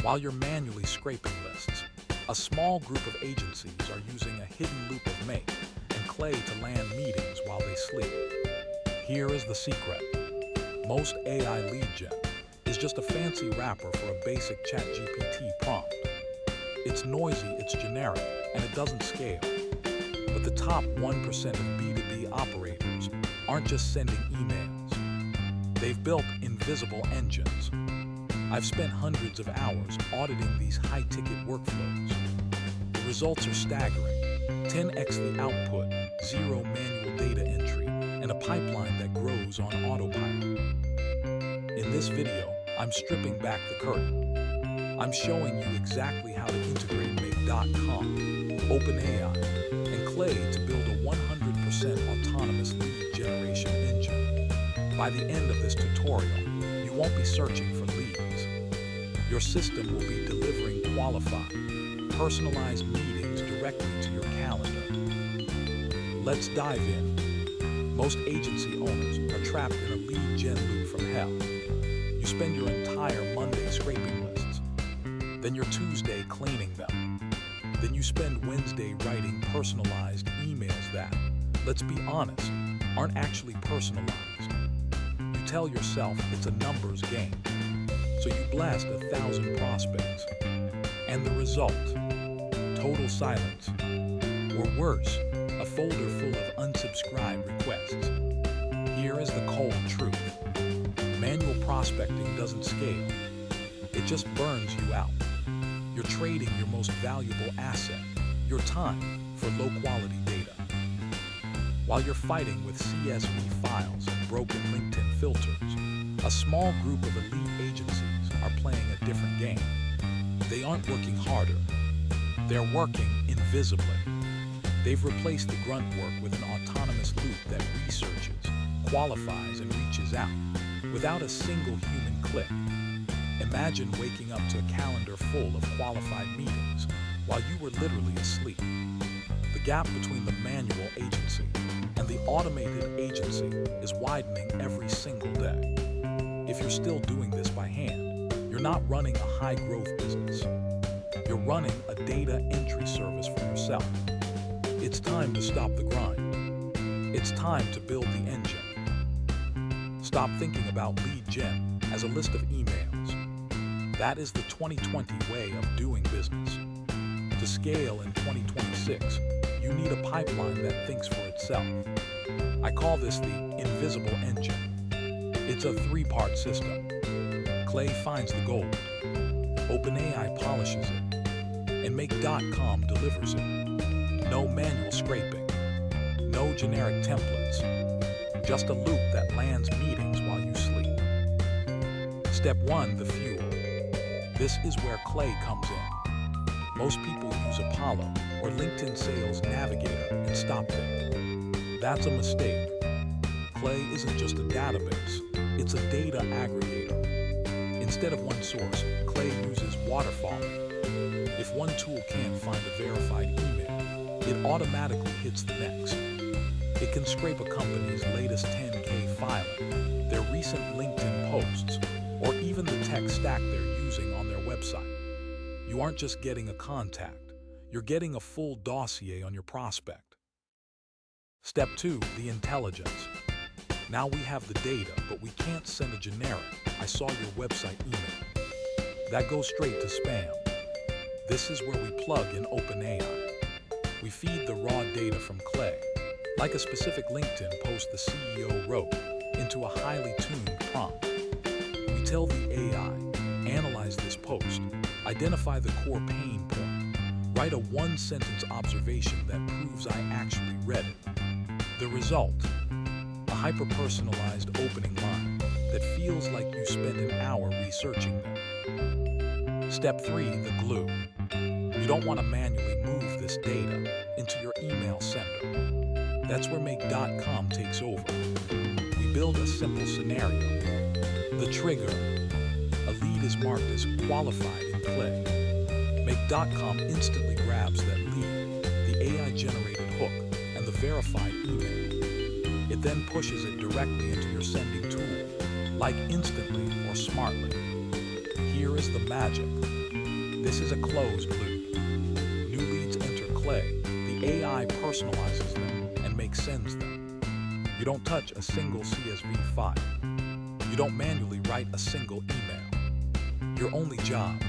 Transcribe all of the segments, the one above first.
While you're manually scraping lists, a small group of agencies are using a hidden loop of Make and Clay to land meetings while they sleep. Here is the secret. Most AI lead gen is just a fancy wrapper for a basic ChatGPT prompt. It's noisy, it's generic, and it doesn't scale. But the top 1% of B2B operators aren't just sending emails. They've built invisible engines. I've spent hundreds of hours auditing these high-ticket workflows. The results are staggering. 10x the output, zero manual data entry, and a pipeline that grows on autopilot. In this video, I'm stripping back the curtain. I'm showing you exactly how to integrate Make.com, OpenAI, and Clay to build a 100% autonomous lead generation engine. By the end of this tutorial, you won't be searching for leads. Your system will be delivering qualified, personalized meetings directly to your calendar. Let's dive in. Most agency owners are trapped in a lead gen loop from hell. You spend your entire Monday scraping lists, then your Tuesday cleaning them. Then you spend Wednesday writing personalized emails that, let's be honest, aren't actually personalized. You tell yourself it's a numbers game, so you blast 1,000 prospects. And the result? Total silence. Or worse, a folder full of unsubscribed requests. Here is the cold truth. Manual prospecting doesn't scale. It just burns you out. You're trading your most valuable asset, your time, for low-quality data. While you're fighting with CSV files and broken LinkedIn filters, a small group of elite agencies are playing a different game. They aren't working harder. They're working invisibly. They've replaced the grunt work with an autonomous loop that researches, qualifies, and reaches out without a single human click. Imagine waking up to a calendar full of qualified meetings while you were literally asleep. The gap between the manual agency and the automated agency is widening every single day. If you're still doing this by hand, you're not running a high-growth business. You're running a data entry service for yourself. It's time to stop the grind. It's time to build the engine. Stop thinking about lead gen as a list of emails. That is the 2020 way of doing business. To scale in 2026, you need a pipeline that thinks for itself. I call this the invisible engine. It's a three-part system. Clay finds the gold, OpenAI polishes it, and Make.com delivers it. No manual scraping, no generic templates, just a loop that lands meetings while you sleep. Step 1, the fuel. This is where Clay comes in. Most people use Apollo or LinkedIn Sales Navigator and stop there. That's a mistake. Clay isn't just a database, it's a data aggregator. Instead of one source, Clay uses waterfalling. If one tool can't find a verified email, it automatically hits the next. It can scrape a company's latest 10K filing, their recent LinkedIn posts, or even the tech stack they're using on their website. You aren't just getting a contact, you're getting a full dossier on your prospect. Step 2, the intelligence. Now we have the data, but we can't send a generic, I saw your website email. That goes straight to spam. This is where we plug in OpenAI. We feed the raw data from Clay, like a specific LinkedIn post the CEO wrote, into a highly tuned prompt. We tell the AI, analyze this post, identify the core pain point, write a one-sentence observation that proves I actually read it. The result? A hyper-personalized opening line that feels like you spent an hour researching them. Step 3, the glue. You don't want to manually move this data into your email sender. That's where Make.com takes over. We build a simple scenario. The trigger. A lead is marked as qualified in Clay. Make.com instantly grabs that lead, the AI-generated hook, and the verified email. It then pushes it directly into your sending tool, like instantly or smartly. Here is the magic. This is a closed loop. New leads enter Clay, the AI personalizes them and sends them. You don't touch a single CSV file. You don't manually write a single email. Your only job,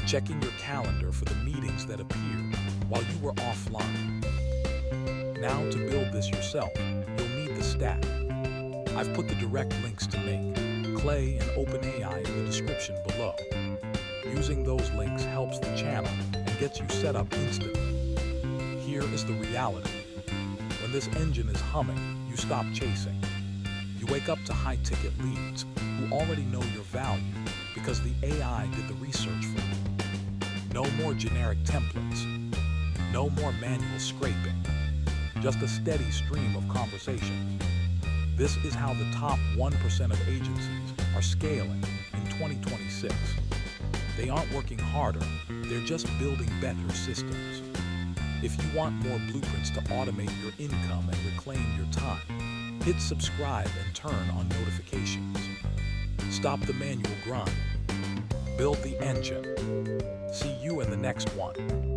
checking your calendar for the meetings that appeared while you were offline. Now to build this yourself, you'll need the stack. I've put the direct links to Make, Clay, and OpenAI in the description below. Using those links helps the channel and gets you set up instantly. Here is the reality. When this engine is humming, you stop chasing. You wake up to high-ticket leads who already know your value because the AI did the research for you. No more generic templates. No more manual scraping. Just a steady stream of conversations. This is how the top 1% of agencies are scaling in 2026. They aren't working harder, they're just building better systems. If you want more blueprints to automate your income and reclaim your time, hit subscribe and turn on notifications. Stop the manual grind. Build the engine. See you in the next one.